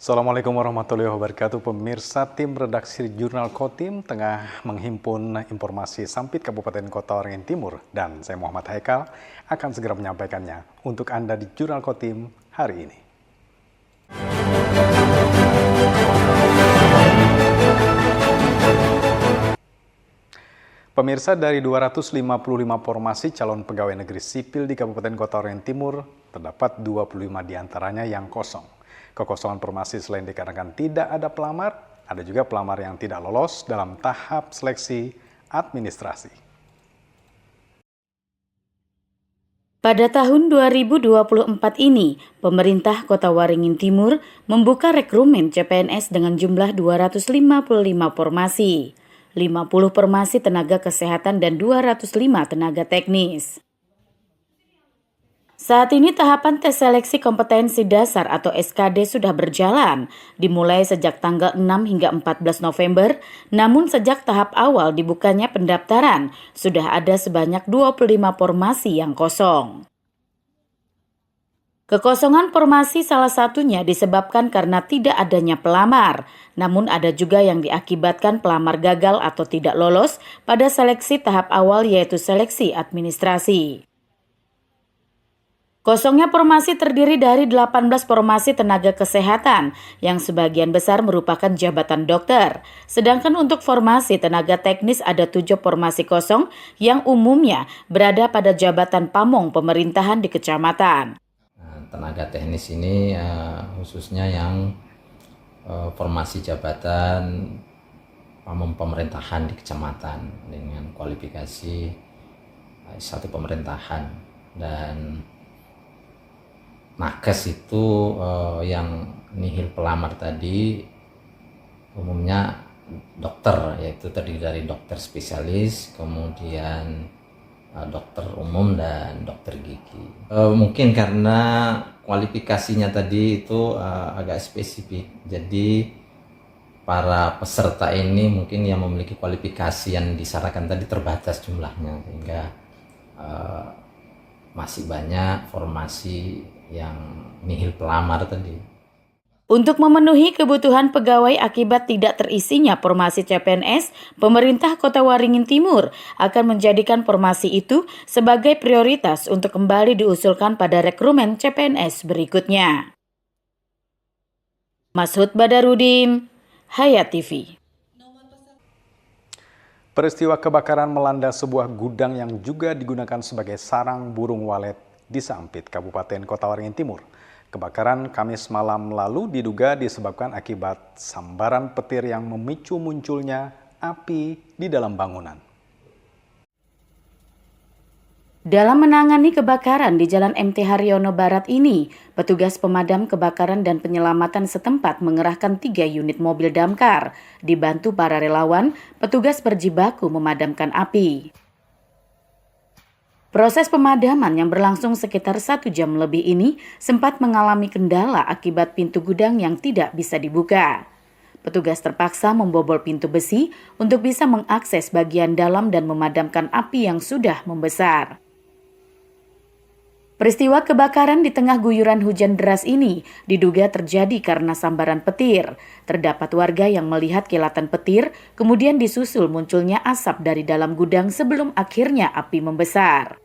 Assalamualaikum warahmatullahi wabarakatuh. Pemirsa, tim redaksi Jurnal Kotim tengah menghimpun informasi Sampit Kabupaten Kota Waringin Timur dan saya Muhammad Haikal akan segera menyampaikannya untuk Anda di Jurnal Kotim hari ini. Pemirsa, dari 255 formasi calon pegawai negeri sipil di Kabupaten Kota Waringin Timur, terdapat 25 diantaranya yang kosong. Kekosongan formasi selain dikarenakan tidak ada pelamar, ada juga pelamar yang tidak lolos dalam tahap seleksi administrasi. Pada tahun 2024 ini, pemerintah Kota Waringin Timur membuka rekrumen CPNS dengan jumlah 255 formasi. 50 formasi tenaga kesehatan dan 205 tenaga teknis. Saat ini tahapan tes seleksi kompetensi dasar atau SKD sudah berjalan, dimulai sejak tanggal 6 hingga 14 November, namun sejak tahap awal dibukanya pendaftaran, sudah ada sebanyak 25 formasi yang kosong. Kekosongan formasi salah satunya disebabkan karena tidak adanya pelamar, namun ada juga yang diakibatkan pelamar gagal atau tidak lolos pada seleksi tahap awal yaitu seleksi administrasi. Kosongnya formasi terdiri dari 18 formasi tenaga kesehatan yang sebagian besar merupakan jabatan dokter. Sedangkan untuk formasi tenaga teknis ada 7 formasi kosong yang umumnya berada pada jabatan pamong pemerintahan di kecamatan. Tenaga teknis ini khususnya yang formasi jabatan pamong pemerintahan di kecamatan dengan kualifikasi satu pemerintahan, dan nakes itu yang nihil pelamar tadi umumnya dokter, yaitu terdiri dari dokter spesialis, kemudian dokter umum dan dokter gigi. Mungkin karena kualifikasinya tadi itu agak spesifik, jadi para peserta ini mungkin yang memiliki kualifikasi yang disyaratkan tadi terbatas jumlahnya, sehingga masih banyak formasi yang nihil pelamar tadi. Untuk memenuhi kebutuhan pegawai akibat tidak terisinya formasi CPNS, pemerintah Kota Waringin Timur akan menjadikan formasi itu sebagai prioritas untuk kembali diusulkan pada rekrumen CPNS berikutnya. Mashud Badarudin, Hayat TV. Peristiwa kebakaran melanda sebuah gudang yang juga digunakan sebagai sarang burung walet di Sampit, Kabupaten Kota Waringin Timur. Kebakaran Kamis malam lalu diduga disebabkan akibat sambaran petir yang memicu munculnya api di dalam bangunan. Dalam menangani kebakaran di Jalan MT Haryono Barat ini, petugas pemadam kebakaran dan penyelamatan setempat mengerahkan 3 unit mobil damkar. Dibantu para relawan, petugas berjibaku memadamkan api. Proses pemadaman yang berlangsung sekitar 1 jam lebih ini sempat mengalami kendala akibat pintu gudang yang tidak bisa dibuka. Petugas terpaksa membobol pintu besi untuk bisa mengakses bagian dalam dan memadamkan api yang sudah membesar. Peristiwa kebakaran di tengah guyuran hujan deras ini diduga terjadi karena sambaran petir. Terdapat warga yang melihat kilatan petir, kemudian disusul munculnya asap dari dalam gudang sebelum akhirnya api membesar.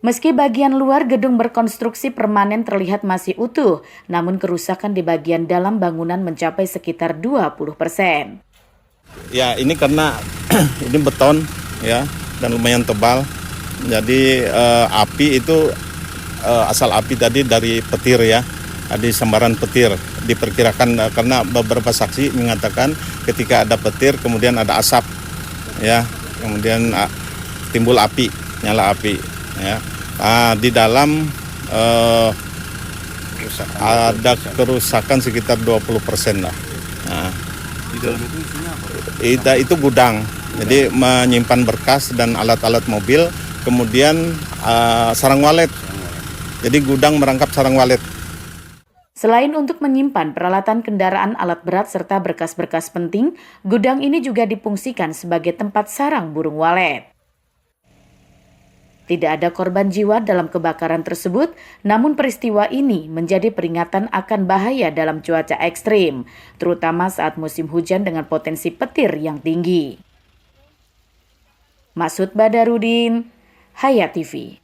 Meski bagian luar gedung berkonstruksi permanen terlihat masih utuh, namun kerusakan di bagian dalam bangunan mencapai sekitar 20%. Ya, ini karena ini beton ya dan lumayan tebal. Jadi api itu asal api tadi dari petir ya. Ada sambaran petir. Diperkirakan karena beberapa saksi mengatakan ketika ada petir kemudian ada asap ya. Kemudian timbul api, nyala api ya. Di dalam ada kerusakan sekitar 20% lah. Nah, di dalam itu isinya apa? Itu gudang, jadi menyimpan berkas dan alat-alat mobil, kemudian sarang walet. Jadi gudang merangkap sarang walet. Selain untuk menyimpan peralatan kendaraan alat berat serta berkas-berkas penting, gudang ini juga difungsikan sebagai tempat sarang burung walet. Tidak ada korban jiwa dalam kebakaran tersebut, namun peristiwa ini menjadi peringatan akan bahaya dalam cuaca ekstrim, terutama saat musim hujan dengan potensi petir yang tinggi. Masud Badarudin, Hayat TV.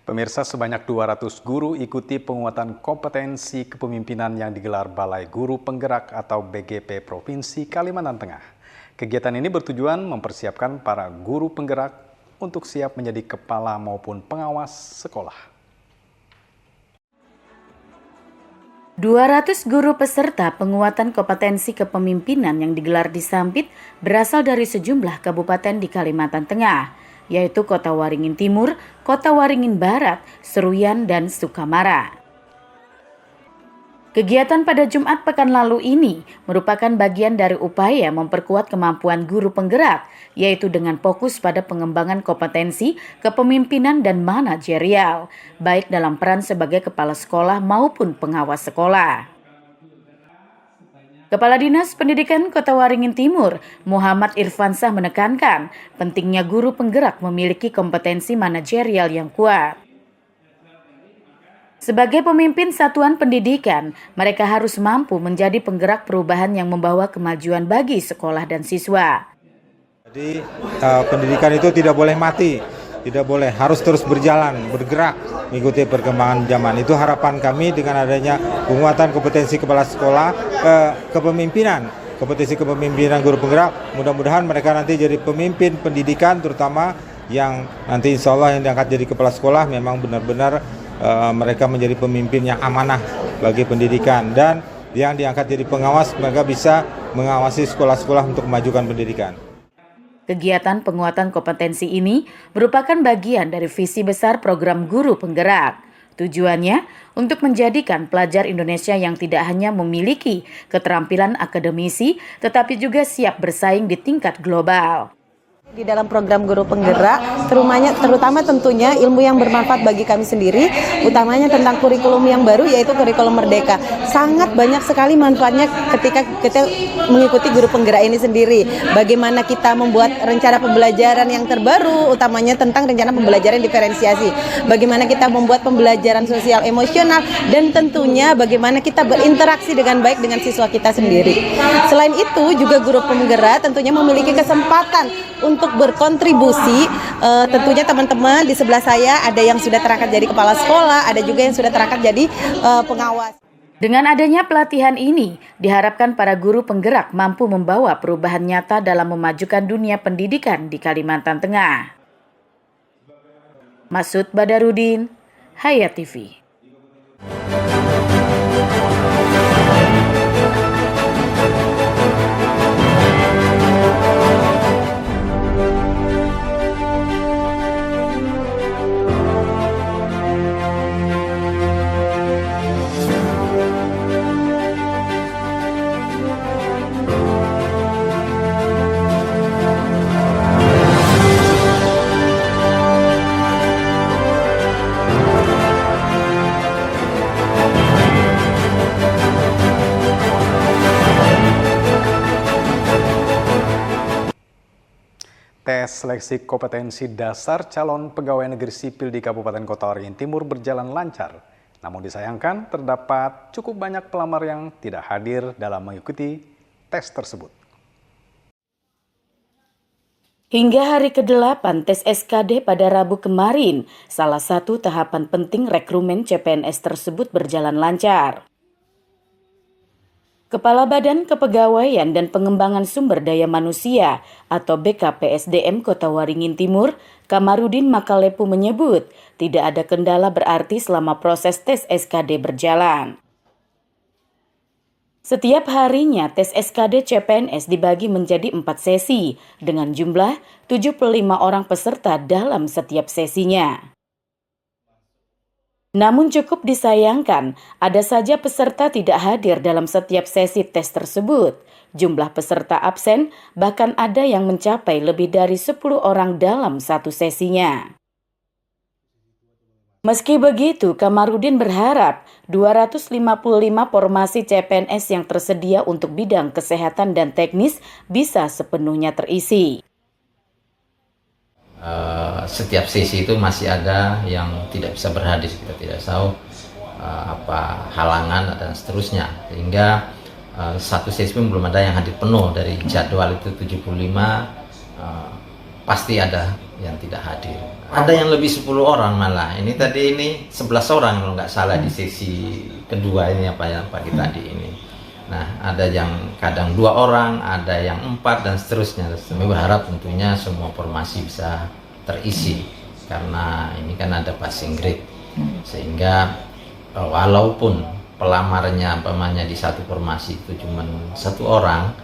Pemirsa, sebanyak 200 guru ikuti penguatan kompetensi kepemimpinan yang digelar Balai Guru Penggerak atau BGP Provinsi Kalimantan Tengah. Kegiatan ini bertujuan mempersiapkan para guru penggerak untuk siap menjadi kepala maupun pengawas sekolah. 200 guru peserta penguatan kompetensi kepemimpinan yang digelar di Sampit berasal dari sejumlah kabupaten di Kalimantan Tengah, yaitu Kota Waringin Timur, Kota Waringin Barat, Seruyan, dan Sukamara. Kegiatan pada Jumat pekan lalu ini merupakan bagian dari upaya memperkuat kemampuan guru penggerak, yaitu dengan fokus pada pengembangan kompetensi, kepemimpinan, dan manajerial, baik dalam peran sebagai kepala sekolah maupun pengawas sekolah. Kepala Dinas Pendidikan Kota Waringin Timur, Muhammad Irfansah menekankan pentingnya guru penggerak memiliki kompetensi manajerial yang kuat. Sebagai pemimpin satuan pendidikan, mereka harus mampu menjadi penggerak perubahan yang membawa kemajuan bagi sekolah dan siswa. Jadi pendidikan itu tidak boleh mati, tidak boleh, harus terus berjalan, bergerak, mengikuti perkembangan zaman. Itu harapan kami dengan adanya penguatan kompetensi kepala sekolah, kepemimpinan, kompetensi kepemimpinan guru penggerak. Mudah-mudahan mereka nanti jadi pemimpin pendidikan, terutama yang nanti insya Allah yang diangkat jadi kepala sekolah memang benar-benar mereka menjadi pemimpin yang amanah bagi pendidikan, dan yang diangkat jadi pengawas mereka bisa mengawasi sekolah-sekolah untuk memajukan pendidikan. Kegiatan penguatan kompetensi ini merupakan bagian dari visi besar program guru penggerak. Tujuannya untuk menjadikan pelajar Indonesia yang tidak hanya memiliki keterampilan akademisi, tetapi juga siap bersaing di tingkat global. Di dalam program guru penggerak, terutama tentunya ilmu yang bermanfaat bagi kami sendiri, utamanya tentang kurikulum yang baru yaitu kurikulum Merdeka. Sangat banyak sekali manfaatnya ketika kita mengikuti guru penggerak ini sendiri. Bagaimana kita membuat rencana pembelajaran yang terbaru, utamanya tentang rencana pembelajaran diferensiasi. Bagaimana kita membuat pembelajaran sosial emosional, dan tentunya bagaimana kita berinteraksi dengan baik dengan siswa kita sendiri. Selain itu juga guru penggerak tentunya memiliki kesempatan untuk berkontribusi. Tentunya teman-teman di sebelah saya ada yang sudah terangkat jadi kepala sekolah, ada juga yang sudah terangkat jadi pengawas. Dengan adanya pelatihan ini, diharapkan para guru penggerak mampu membawa perubahan nyata dalam memajukan dunia pendidikan di Kalimantan Tengah. Masud Badarudin, Hayat TV. Tes seleksi kompetensi dasar calon pegawai negeri sipil di Kabupaten Kota Waringin Timur berjalan lancar. Namun disayangkan terdapat cukup banyak pelamar yang tidak hadir dalam mengikuti tes tersebut. Hingga hari ke-8 tes SKD pada Rabu kemarin, salah satu tahapan penting rekrumen CPNS tersebut berjalan lancar. Kepala Badan Kepegawaian dan Pengembangan Sumber Daya Manusia atau BKPSDM Kota Waringin Timur, Kamarudin Makalepu menyebut tidak ada kendala berarti selama proses tes SKD berjalan. Setiap harinya tes SKD CPNS dibagi menjadi 4 sesi dengan jumlah 75 orang peserta dalam setiap sesinya. Namun cukup disayangkan, ada saja peserta tidak hadir dalam setiap sesi tes tersebut. Jumlah peserta absen bahkan ada yang mencapai lebih dari 10 orang dalam satu sesinya. Meski begitu, Kamarudin berharap 255 formasi CPNS yang tersedia untuk bidang kesehatan dan teknis bisa sepenuhnya terisi. setiap sesi itu masih ada yang tidak bisa berhadir, kita tidak tahu apa halangan dan seterusnya, sehingga satu sesi pun belum ada yang hadir penuh. Dari jadwal itu 75 pasti ada yang tidak hadir. Ada yang lebih 10 orang malah. Ini tadi ini 11 orang kalau nggak salah di sesi kedua ini apa ya pagi tadi ini. Nah, ada yang kadang 2 orang, ada yang 4 dan seterusnya. Kami berharap tentunya semua formasi bisa terisi karena ini kan ada passing grade, sehingga walaupun pelamarnya umpamanya di satu formasi itu cuma 1 orang,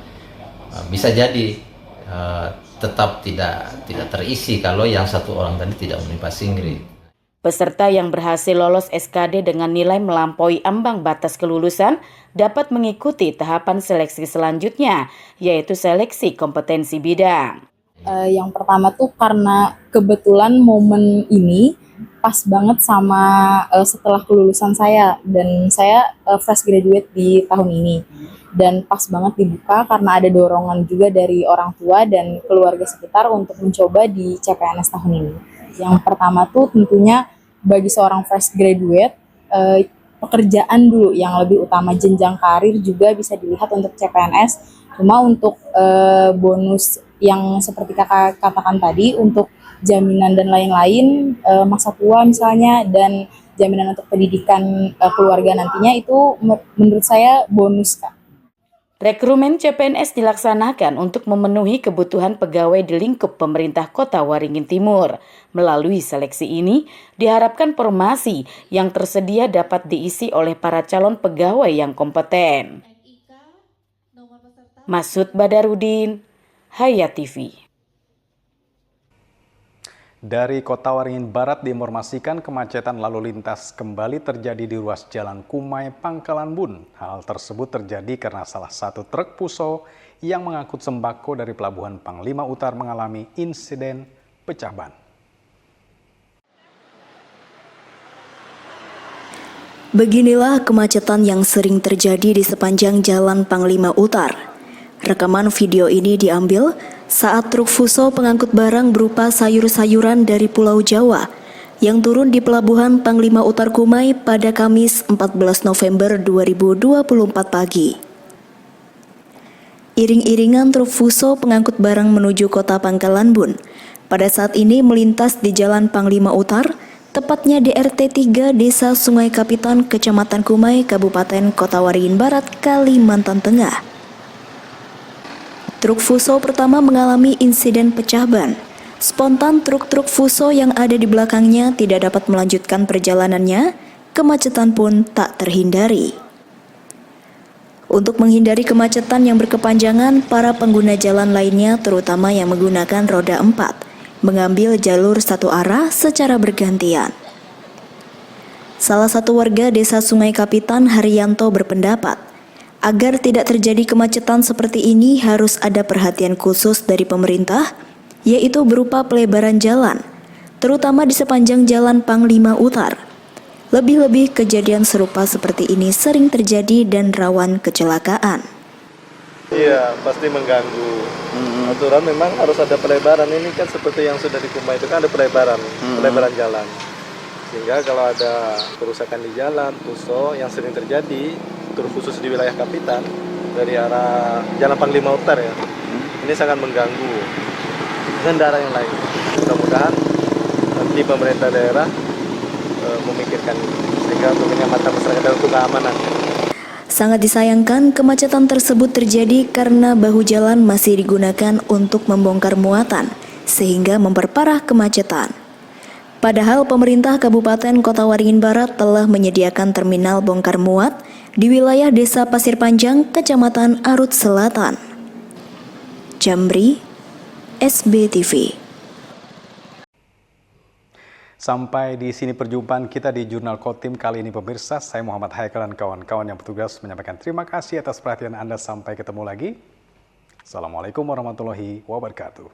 bisa jadi tetap tidak terisi kalau yang 1 orang tadi tidak memenuhi passing grade. Peserta yang berhasil lolos SKD dengan nilai melampaui ambang batas kelulusan dapat mengikuti tahapan seleksi selanjutnya, yaitu seleksi kompetensi bidang. Yang pertama tuh karena kebetulan momen ini pas banget sama setelah kelulusan saya, dan saya fresh graduate di tahun ini. Dan pas banget dibuka karena ada dorongan juga dari orang tua dan keluarga sekitar untuk mencoba di CPNS tahun ini. Yang pertama tuh tentunya bagi seorang fresh graduate, pekerjaan dulu yang lebih utama, jenjang karir juga bisa dilihat untuk CPNS. Cuma untuk bonus yang seperti kakak katakan tadi, untuk jaminan dan lain-lain, masa tua misalnya, dan jaminan untuk pendidikan keluarga nantinya, itu menurut saya bonus, Kak. Rekrumen CPNS dilaksanakan untuk memenuhi kebutuhan pegawai di lingkup pemerintah Kota Waringin Timur. Melalui seleksi ini, diharapkan formasi yang tersedia dapat diisi oleh para calon pegawai yang kompeten. Masud Badarudin, Hayat TV. Dari Kota Waringin Barat diinformasikan kemacetan lalu lintas kembali terjadi di ruas Jalan Kumai, Pangkalan Bun. Hal tersebut terjadi karena salah satu truk Fuso yang mengangkut sembako dari Pelabuhan Panglima Utar mengalami insiden pecah ban. Beginilah kemacetan yang sering terjadi di sepanjang Jalan Panglima Utar. Rekaman video ini diambil saat truk Fuso pengangkut barang berupa sayur-sayuran dari Pulau Jawa yang turun di Pelabuhan Panglima Utar Kumai pada Kamis 14 November 2024 pagi. Iring-iringan truk Fuso pengangkut barang menuju kota Pangkalan Bun pada saat ini melintas di Jalan Panglima Utar, tepatnya di RT 3 Desa Sungai Kapitan, Kecamatan Kumai, Kabupaten Kota Waringin Barat, Kalimantan Tengah. Truk Fuso pertama mengalami insiden pecah ban. Spontan truk-truk Fuso yang ada di belakangnya tidak dapat melanjutkan perjalanannya, kemacetan pun tak terhindari. Untuk menghindari kemacetan yang berkepanjangan, para pengguna jalan lainnya terutama yang menggunakan roda 4, mengambil jalur satu arah secara bergantian. Salah satu warga Desa Sungai Kapitan, Haryanto, berpendapat, agar tidak terjadi kemacetan seperti ini harus ada perhatian khusus dari pemerintah, yaitu berupa pelebaran jalan, terutama di sepanjang Jalan Panglima Utar. Lebih-lebih kejadian serupa seperti ini sering terjadi dan rawan kecelakaan. Iya, pasti mengganggu. Aturan memang harus ada pelebaran. Ini kan seperti yang sudah di Kumai itu kan ada pelebaran jalan. Sehingga kalau ada kerusakan di jalan, Fuso yang sering terjadi, khusus di wilayah Kapitan dari arah Jalan Panglima Utar ya, ini sangat mengganggu kendaraan yang lain. Mudah-mudahan nanti pemerintah daerah memikirkan sehingga untuk menyelamatkan masyarakat dan untuk keamanan. Sangat disayangkan kemacetan tersebut terjadi karena bahu jalan masih digunakan untuk membongkar muatan sehingga memperparah kemacetan. Padahal pemerintah Kabupaten Kota Waringin Barat telah menyediakan terminal bongkar muat di wilayah Desa Pasir Panjang, Kecamatan Arut Selatan. Jamri, SBTV. Sampai di sini perjumpaan kita di Jurnal Kotim kali ini pemirsa. Saya Muhammad Haikal dan kawan-kawan yang bertugas menyampaikan terima kasih atas perhatian Anda. Sampai ketemu lagi. Assalamualaikum warahmatullahi wabarakatuh.